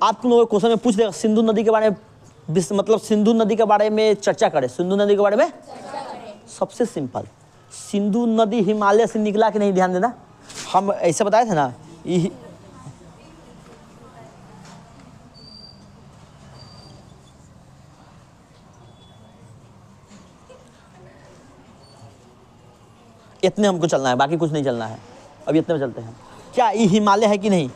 आप तुम लोगों को क्वेश्चन में पूछ देगा सिंधु नदी के बारे में, मतलब सिंधु नदी के बारे में चर्चा करें, सिंधु नदी के बारे में सबसे सिंपल, सिंधु नदी हिमालय से निकला कि नहीं, ध्यान देना। हम ऐसे बताए थे ना, इतने हमको चलना है, बाकी कुछ नहीं चलना है, अभी इतने में चलते हैं। क्या ये हिमालय है कि नहीं?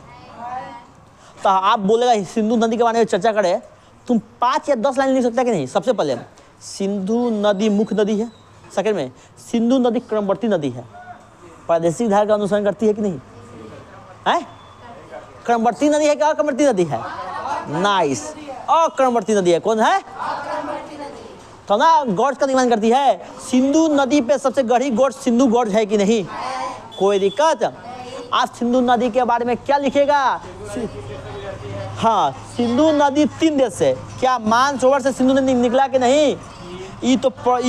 तो आप बोलेगा सिंधु नदी के बारे में चर्चा करें, तुम 5 या 10 लाइन लिख सकते हैं कि नहीं? सबसे पहले सिंधु नदी मुख्य नदी है, सेकंड में सिंधु नदी क्रमवर्ती नदी है, प्रादेशिक धारा का अनुसरण करती है कि नहीं है? क्रमवर्ती नदी है क्या अक्रमवर्ती नदी है? नाइस, अक्रमवर्ती नदी है। कौन है? तो ना गॉड्स का निर्माण करती है। सिंधु नदी पे सबसे गहरी गॉड सिंधु गॉड है कि नहीं? कोई दिक्कत? आप सिंधु नदी के बारे में क्या लिखेगा? हाँ, सिंधु नदी 3 देश से, क्या मानसरोवर से सिंधु नदी निकला कि नहीं? ये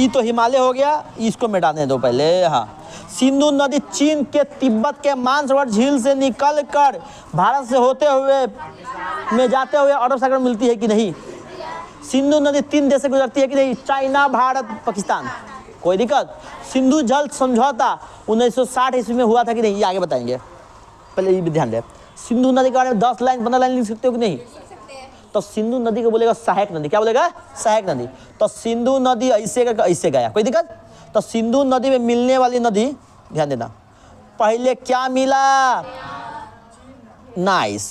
तो हिमालय हो गया, इसको मिटाने दो पहले। हाँ, सिंधु नदी चीन के तिब्बत के मानसरोवर झील से निकल कर भारत से होते हुए में जाते हुए अरब सागर में मिलती है कि नहीं? सिंधु नदी 3 देश से गुजरती है कि नहीं? चाइना, भारत, पाकिस्तान। कोई दिक्कत? सिंधु जल समझौता 1960 ईस्वी में हुआ था कि नहीं? ये आगे बताएंगे, पहले ये भी ध्यान दें। सिंधु नदी के बारे में 10 लाइन 15 लाइन लिख सकते हो कि नहीं? तो सिंधु नदी को बोलेगा सहायक नदी। क्या बोलेगा? सहायक नदी। तो सिंधु नदी ऐसे करके ऐसे गया, कोई दिक्कत? तो सिंधु नदी में मिलने वाली नदी, ध्यान देना, पहले क्या मिला? नाइस,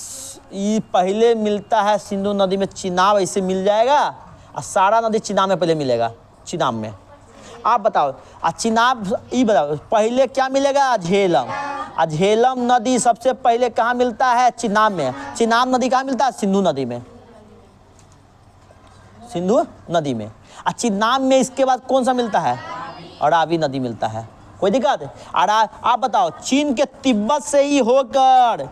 ये पहले मिलता है सिंधु नदी में चिनाब, ऐसे मिल जाएगा, और सारा नदी चिनाब में पहले मिलेगा, चिनाब में। आप बताओ, चिनाब ये बताओ पहले क्या मिलेगा? झेलम। झेलम नदी सबसे पहले कहाँ मिलता है? चिनाब में। चिनाब नदी कहाँ मिलता है? सिंधु नदी में, सिंधु नदी में। चिनाब में इसके बाद कौन सा मिलता है? अरावी नदी मिलता है। कोई दिक्कत? आप बताओ, चीन के तिब्बत से ही होकर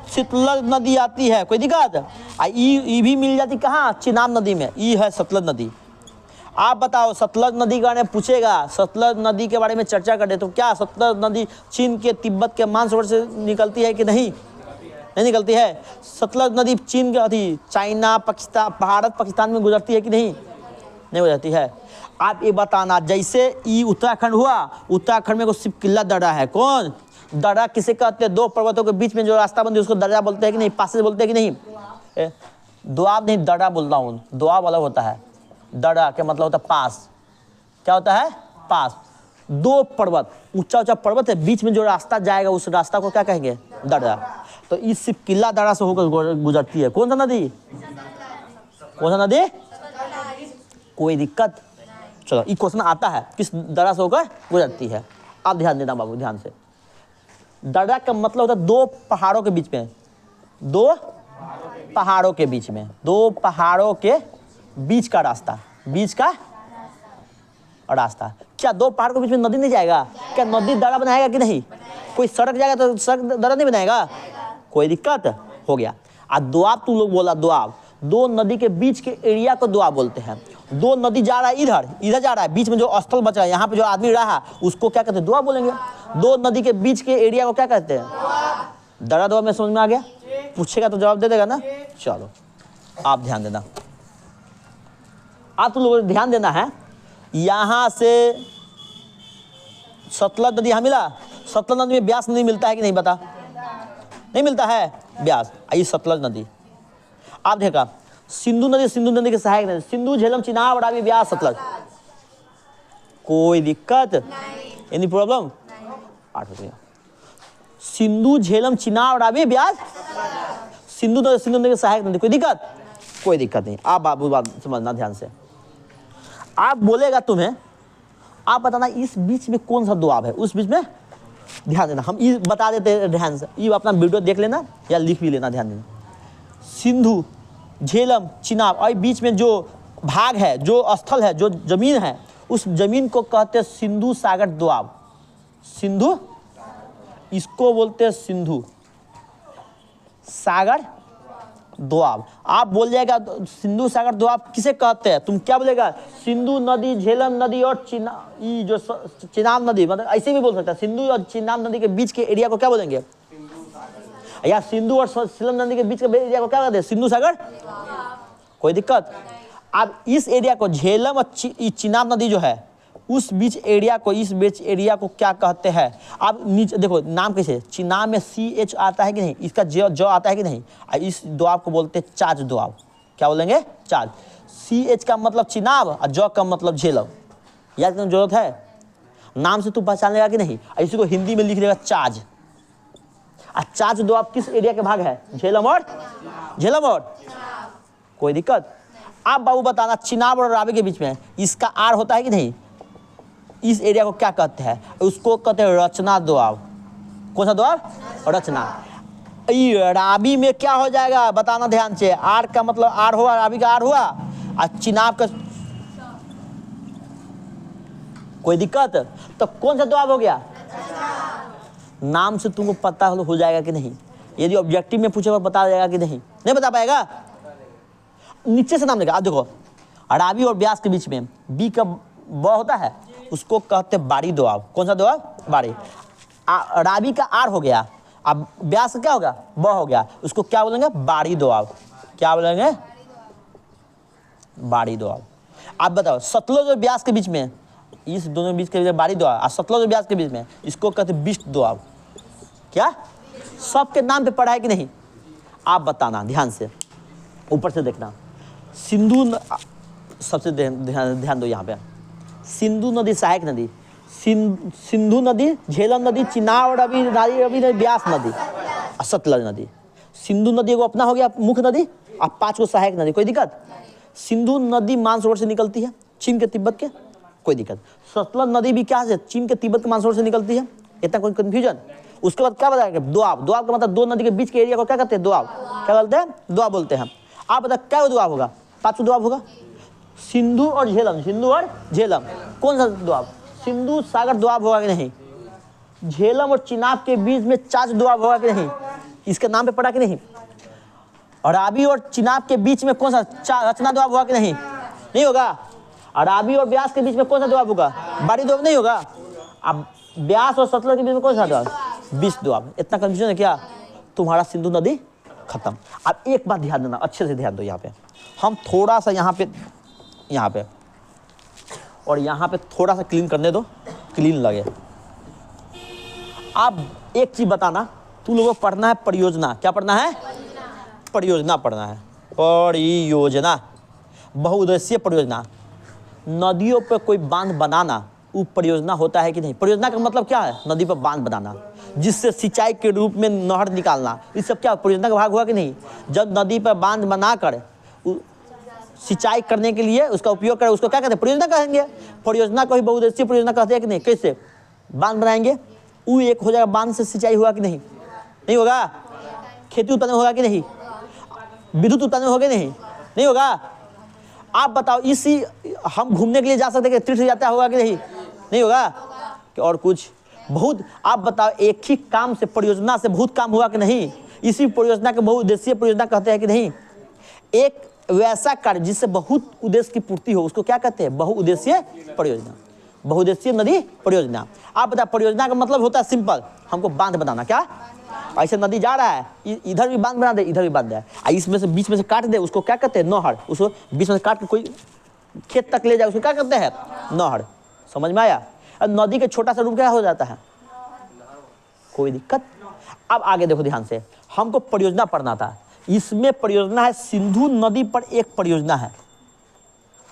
सतलज नदी आती है, कोई दिक्कत? ये भी मिल जाती कहाँ? चिनाब नदी में। ये है सतलज नदी। आप बताओ, सतलज नदी के बारे में पूछेगा, सतलज नदी के बारे में चर्चा करें तो क्या सतलज नदी चीन के तिब्बत के मानसरोवर से निकलती है कि नहीं? नहीं निकलती है। सतलज नदी चीन के चाइना, पाकिस्तान, भारत, पाकिस्तान में गुजरती है कि नहीं? नहीं गुजरती है। आप ये बताना, जैसे ये उत्तराखंड हुआ, उत्तराखंड में सिर्फ किला दर्रा है। कौन? दर्रा किसे कहते हैं? 2 पर्वतों के बीच में जो रास्ता बनती है उसको दर्रा बोलते हैं कि नहीं? पासेज बोलते हैं कि नहीं? दोआब नहीं, दर्रा बोल रहा हूँ, दोआब अलग होता है। दर्रा क्या मतलब होता है? पास। क्या होता है? पास। 2 पर्वत, ऊंचा ऊंचा पर्वत है, बीच में जो रास्ता जाएगा उस रास्ता को क्या कहेंगे? दर्रा। तो इस सिर्फ किला दर्रा से होकर गुजरती है। कौन सा नदी? कौन सा नदी? कोई दिक्कत? चलो, ये क्वेश्चन आता है, किस दर्रा से होकर गुजरती है। आप ध्यान देना बाबू, ध्यान से। दर्रा का मतलब होता है 2 पहाड़ों के बीच में, 2 पहाड़ों के बीच में, 2 पहाड़ों के बीच का रास्ता, बीच का रास्ता। क्या 2 पहाड़ के बीच में नदी नहीं जाएगा? क्या नदी दर्रा बनाएगा कि नहीं? कोई सड़क जाएगा तो सड़क दर्रा नहीं बनाएगा? कोई दिक्कत? हो गया। दोआब तू लोग बोला, दोआब 2 नदी के बीच के एरिया को दोआब बोलते हैं। 2 नदी जा रहा है, इधर जा रहा है, बीच में जो स्थल बचा है, यहाँ पे जो आदमी रहा उसको क्या कहते हैं? दोआब बोलेंगे। 2 नदी के बीच के एरिया को क्या कहते हैं? दर्रा। दोआब में समझ में आ गया? पूछेगा तो जवाब दे देगा ना? चलो, आप ध्यान देना, आप तुम लोगों को ध्यान देना है। यहाँ से सतलज नदी यहाँ मिला, सतलज नदी में ब्यास नदी मिलता है कि नहीं? बता। नहीं मिलता है ब्यास। ये सतलज नदी। आप देखा, सिंधु नदी के सहायक नदी, सिंधु, झेलम, चिनाब, अरावी, ब्यास, सतलज। कोई दिक्कत? Any problem? 8 हो गया। सिंधु, झेलम, चिनाब, अरावी, ब्यास, सिंधु नदी के सहायक नदी। कोई दिक्कत? कोई दिक्कत नहीं। आप बाबू बात समझना ध्यान से। आप बोलेगा तुम्हें, आप बताना इस बीच में कौन सा दोआब है, उस बीच में ध्यान देना। हम ये बता देते हैं ध्यान से, ये अपना वीडियो देख लेना या लिख भी लेना, ध्यान देना। सिंधु, झेलम, चिनाब, और बीच में जो भाग है, जो स्थल है, जो जमीन है, उस जमीन को कहते हैं सिंधु सागर दोआब। सिंधु, इसको बोलते हैं सिंधु सागर दोआब। आप बोल जाएगा सिंधु सागर दोआब किसे कहते हैं? तुम क्या बोलेगा? सिंधु नदी, झेलम नदी और चिनाब नदी, मतलब ऐसे भी बोल सकता है। सिंधु और चिनाब नदी के बीच के एरिया को क्या बोलेंगे? या सिंधु और झेलम नदी के बीच के एरिया को क्या कहते हैं? सिंधु सागर। कोई दिक्कत? अब इस एरिया को झेलम और चिनाब नदी जो है उस बीच एरिया को, इस बीच एरिया को क्या कहते हैं? अब नीचे देखो नाम कैसे, चिनाब में CH आता है कि नहीं, इसका जो आता है कि नहीं, इस दोआब को बोलते हैं चाज दोआब। क्या बोलेंगे? चाज। CH का मतलब चिनाब और जो का मतलब झेलम। याद करने की जरूरत है? नाम से तू पहचान लेगा कि नहीं? इसी को हिंदी में लिख देगा चाज। चाज दोआब किस एरिया के भाग है? झेलम और कोई दिक्कत? आप बाबू बताना, चिनाब और रावी के बीच में इसका आर होता है कि नहीं? इस एरिया को क्या कहते हैं? उसको कहते हैं रचना दोआब। कौन सा दोआब? रचना। रावी में क्या हो जाएगा बताना ध्यान से। आर का मतलब आर हुआ, रावी का आर हुआ, और चिनाब का कोई दिक्कत? तो कौन सा दोआब हो गया? नाम से तुमको पता हो जाएगा कि नहीं? यदि ऑब्जेक्टिव में पूछेगा बता जाएगा कि नहीं? नहीं बता पाएगा? नीचे से नाम लेगा। आप देखो, रावी और ब्यास के बीच में बी का ब होता है, उसको कहते हैं बाड़ी दोआब। कौन सा दोआब? बाड़ी। रावी का आर हो गया, अब ब्यास का क्या होगा? ब हो गया, उसको क्या बोलेंगे? बाड़ी दोआब। क्या बोलेंगे? बाड़ी दोआब। आप बताओ, सतलुज और ब्यास के बीच में, इस दोनों बीच के बीच बाड़ी दोआब, और सतलुज और ब्यास के बीच में इसको कहते हैं बिष्ट दोआब। क्या सबके नाम पे पढ़ा है कि नहीं? आप बताना ध्यान से, ऊपर से देखना। सिंधु सबसे ध्यान दो यहाँ पे। सिंधु नदी, सहायक नदी, सिंधु नदी, झेलम नदी, चिनाब, रवि, ब्यास नदी और सतलज नदी। सिंधु नदी को अपना हो गया मुख्य नदी, और 5 को सहायक नदी। कोई दिक्कत? सिंधु नदी मानसरोवर से निकलती है, चीन के तिब्बत के। कोई दिक्कत? सतलज नदी भी क्या है? चीन के तिब्बत के मानसरोवर से निकलती है। इतना कोई कंफ्यूजन? उसके बाद क्या बताएंगे? दोआब। दोआब का मतलब दो नदी के बीच के एरिया को क्या कहते हैं? दोआब। क्या बोलते हैं? दोआब बोलते हैं। आप बताओ क्या दोआब होगा? 5 दोआब होगा। सिंधु और झेलम, सिंधु और झेलम, कौन सा दोआब? सिंधु सागर दोआब होगा कि नहीं? झेलम और चिनाब के बीच में चाच दोआब होगा कि नहीं? इसके नाम पे पड़ा कि नहीं? और रावी और चिनाब के बीच में कौन सा रचना दोआब होगा कि नहीं? नहीं होगा। और रावी और ब्यास के बीच में कौन सा दोआब होगा? बाड़ी दोआब नहीं होगा। अब ब्यास और सतलज के बीच में कौन सा दोआब? बिष्ट दोआब। इतना कंफ्यूजन है क्या? तुम्हारा सिंधु नदी खत्म। अब एक बात ध्यान देना, अच्छे से ध्यान दो। यहाँ पे हम थोड़ा सा यहाँ पे और यहाँ पे थोड़ा सा क्लीन करने दो, क्लीन लगे। अब एक चीज बताना, तू लोगों को पढ़ना है परियोजना। क्या पढ़ना है? परियोजना पढ़ना है। परियोजना, बहुउद्देशीय परियोजना। नदियों पर कोई बांध बनाना वो परियोजना होता है कि नहीं? परियोजना का मतलब क्या है? नदी पर बांध बनाना, जिससे सिंचाई के रूप में नहर निकालना। ये सब क्या परियोजना का भाग हुआ कि नहीं? जब नदी पर बांध बनाकर सिंचाई करने के लिए उसका उपयोग करें, उसको क्या कहते हैं? परियोजना कहेंगे। परियोजना को ही बहुउद्देशीय परियोजना कहते हैं कि नहीं? कैसे बांध बनाएंगे? वो एक हो जाएगा, बांध से सिंचाई हुआ कि नहीं? नहीं होगा। खेती उत्पादन होगा कि नहीं? विद्युत उत्पादन होगा कि नहीं? नहीं होगा। आप बताओ, इसी हम घूमने के लिए जा सकते हैं, तीर्थ यात्रा होगा कि नहीं? नहीं होगा। कि और कुछ बहुत, आप बताओ, एक ही काम से, परियोजना से बहुत काम हुआ कि नहीं? इसी परियोजना को बहुउद्देशीय परियोजना कहते हैं कि नहीं? एक वैसा कार्य जिससे बहुत उद्देश्य की पूर्ति हो, उसको क्या कहते हैं? बहुउद्देशीय परियोजना, बहुउद्देशीय नदी परियोजना। आप बताओ, परियोजना का मतलब होता है सिंपल, हमको बांध बनाना। क्या ऐसे नदी जा रहा है, इधर भी बांध बना दे, इधर भी बांध दे, इसमें से बीच में से काट दे, उसको क्या कहते हैं? नहर। उसको बीच में से काट के कोई खेत तक ले जाए, उसको क्या कहते हैं? नहर। समझ में आया? नदी का छोटा सा रूप क्या हो जाता है? कोई दिक्कत? अब आगे देखो ध्यान से, हमको परियोजना पढ़ना था। इसमें परियोजना है सिंधु नदी पर एक परियोजना है।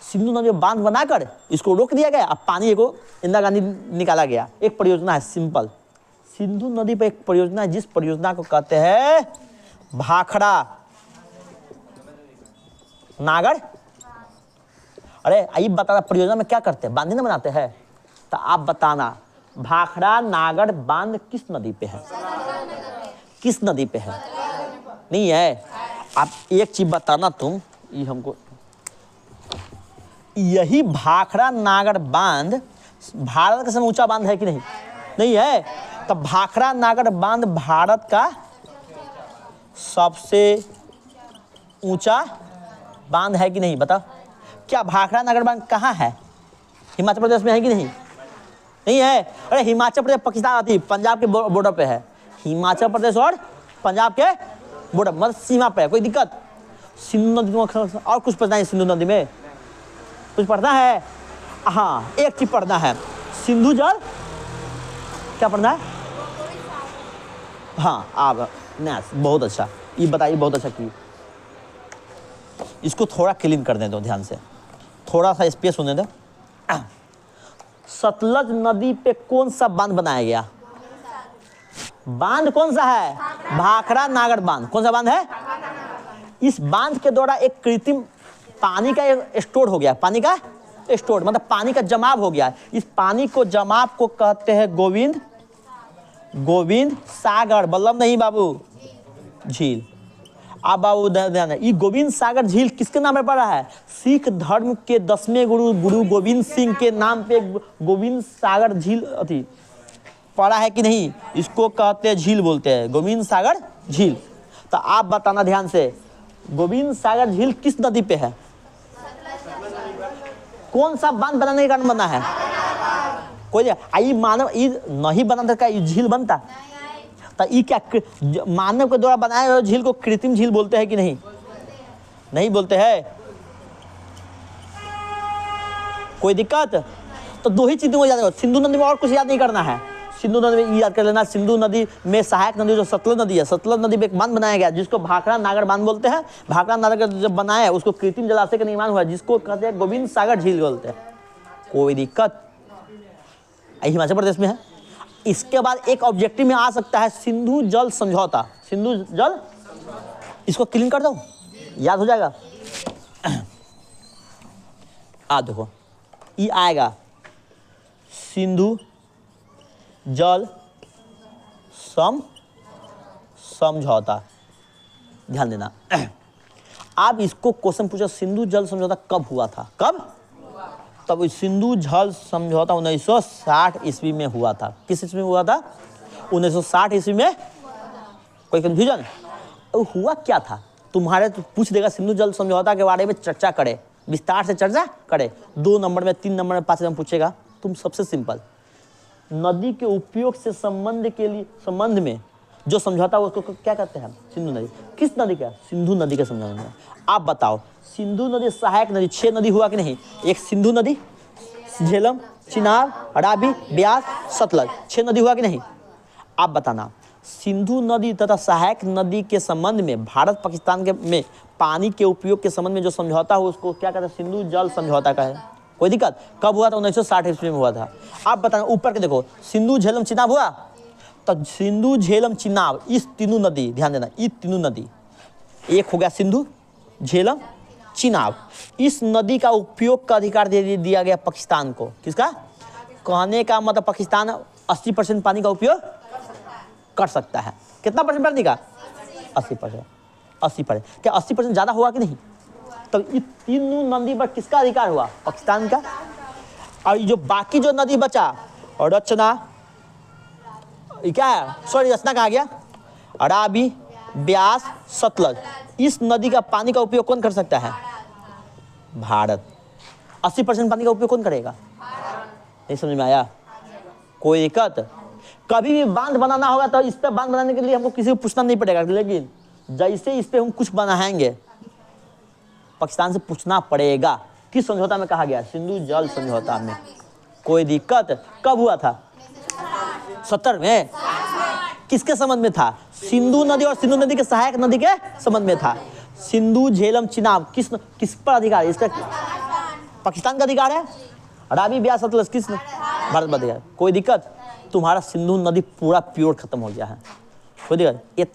सिंधु नदी में बांध बनाकर इसको रोक दिया गया, अब पानी को इंदिरा गांधी निकाला गया। एक परियोजना है सिंपल, सिंधु नदी पर एक परियोजना है, जिस परियोजना को कहते हैं भाखड़ा नागढ़। अरे आइए बताना, परियोजना में क्या करते हैं? बांध ना बनाते हैं। तो आप बताना, भाखड़ा नागढ़ बांध किस नदी पे है? किस नदी पे है? नहीं है। आप एक चीज बताना तुम, ये हमको, यही भाखड़ा नागढ़ बांध भारत का सबसे ऊंचा बांध है कि नहीं? नहीं है। तो भाखड़ा नागढ़ बांध भारत का सबसे ऊंचा बांध है कि नहीं? बताओ। क्या भाखड़ा नागढ़ बांध कहाँ है? हिमाचल प्रदेश में है कि नहीं? नहीं है। अरे हिमाचल प्रदेश पाकिस्तान आती, पंजाब के बॉर्डर पे है। हिमाचल प्रदेश और पंजाब के बॉर्डर मतलब सीमा पे है। कोई दिक्कत? सिंधु नदी और कुछ पढ़ना है सिंधु नदी में? कुछ पढ़ना है? हाँ, एक चीज पढ़ना है, सिंधु जल क्या पढ़ना है? हाँ, आप बहुत अच्छा, ये बताइए, बहुत अच्छा की। इसको थोड़ा क्लीन कर दे दो, ध्यान से थोड़ा सा स्पेस होने दो। सतलज नदी पे कौन सा बांध बनाया गया? बांध कौन सा है? भाखड़ा नागर बांध। कौन सा बांध है? इस बांध के द्वारा एक कृत्रिम पानी का स्टोर हो गया, पानी का स्टोर मतलब पानी का जमाव हो गया। इस पानी को जमाव को कहते हैं गोविंद सागर, बल्लभ नहीं बाबू, झील। अब बाबू ध्यान है, ये गोविंद सागर झील किसके नाम पे पड़ा है? सिख धर्म के 10वें गुरु गोविंद सिंह के नाम पे गोविंद सागर झील अति पड़ा है कि नहीं? इसको कहते हैं झील, बोलते हैं गोविंद सागर झील। तो आप बताना ध्यान से, गोविंद सागर झील किस नदी पे है? कौन सा बांध बनाने के कारण बना है? कोई आई मानव नहीं बना था, ये झील बनता? तो ये क्या मानव के द्वारा बनाया हुआ झील को कृत्रिम झील बोलते हैं कि नहीं? नहीं बोलते हैं? कोई दिक्कत? तो दो ही चीजों को याद करो, सिंधु नदी में और कुछ याद नहीं करना है। सिंधु नदी में याद कर लेना, सिंधु नदी में सहायक नदी जो सतलज नदी है, सतलज नदी में एक बांध बनाया गया जिसको भाखड़ा नागर बांध बोलते हैं। भाखड़ा नागर जब बनाया है उसको कृत्रिम जलाशय का निर्माण हुआ जिसको कहते हैं गोविंद सागर झील बोलते हैं। कोई दिक्कत? हिमाचल प्रदेश में है। इसके बाद एक ऑब्जेक्टिव में आ सकता है सिंधु जल समझौता। सिंधु जल, इसको क्लीन कर दो, याद हो जाएगा। देखो ये आएगा सिंधु जल समझौता, ध्यान देना। आप इसको क्वेश्चन पूछो, सिंधु जल समझौता कब हुआ था? कब? तब सिंधु जल समझौता 1960 ईस्वी में हुआ था। किस ईस्वी में हुआ था? 1960 ईस्वी में। कोई कंफ्यूजन? हुआ क्या था तुम्हारे? तो पूछ देगा सिंधु जल समझौता के बारे में चर्चा करे, विस्तार से चर्चा करे। 2 नंबर में, 3 नंबर में, 5 नंबर पूछेगा। तुम सबसे सिंपल, नदी के उपयोग से संबंध में जो समझौता उसको क्या कहते हैं? सिंधु नदी। किस नदी का? सिंधु नदी का समझौता। आप बताओ, सिंधु नदी सहायक नदी 6 नदी हुआ कि नहीं? एक सिंधु नदी, झेलम, चिनाब, रावी, ब्यास, सतलज, 6 नदी हुआ कि नहीं? आप बताना, सिंधु नदी तथा सहायक नदी के संबंध में भारत पाकिस्तान के में पानी के उपयोग के संबंध में जो समझौता हो उसको क्या कहते हैं? सिंधु जल समझौता का है। कोई दिक्कत? कब हुआ था? 1960 ईस्वी में हुआ था। आप बताना, ऊपर के देखो, सिंधु झेलम चिनाब हुआ। तो सिंधु झेलम चिनाब इस तीनों नदी, ध्यान देना, ये तीनों नदी, एक हो गया सिंधु झेलम चिनाब, इस नदी का उपयोग का अधिकार दे दिया गया पाकिस्तान को। किसका? कहने का मतलब पाकिस्तान 80% पानी का उपयोग कर सकता है। कितना परसेंट पानी का? 80%। 80%। क्या 80% ज्यादा हुआ कि नहीं? तो ये तीनों नदी पर किसका अधिकार हुआ? पाकिस्तान का। और जो बाकी जो नदी बचा, और रचना, क्या है? सॉरी, रचना कहा गया, रावी, ब्यास, सतलज, इस नदी का पानी का उपयोग कौन कर सकता है? भारत। 80% पानी का उपयोग कौन करेगा? नहीं समझ में आया? कोई दिक्कत? कभी भी बांध बनाना होगा तो इस पे बांध बनाने के लिए हमको किसी को पूछना नहीं पड़ेगा, लेकिन जैसे इस पे हम कुछ बनाएंगे पाकिस्तान से पूछना पड़ेगा। किस समझौता में कहा गया? सिंधु जल समझौता में। कोई दिक्कत? कब हुआ था? 70 में। किसके संबंध में था? सिंधु नदी और सिंधु नदी के सहायक नदी के संबंध में था। सिंधु झेलम चिनाब किस पर अधिकार है? इसका पाकिस्तान का अधिकार है। रावी, ब्यास, सतलज किस? भारत पर अधिकार। कोई दिक्कत? तुम्हारा सिंधु नदी पूरा प्योर खत्म हो गया है। कोई दिक्कत?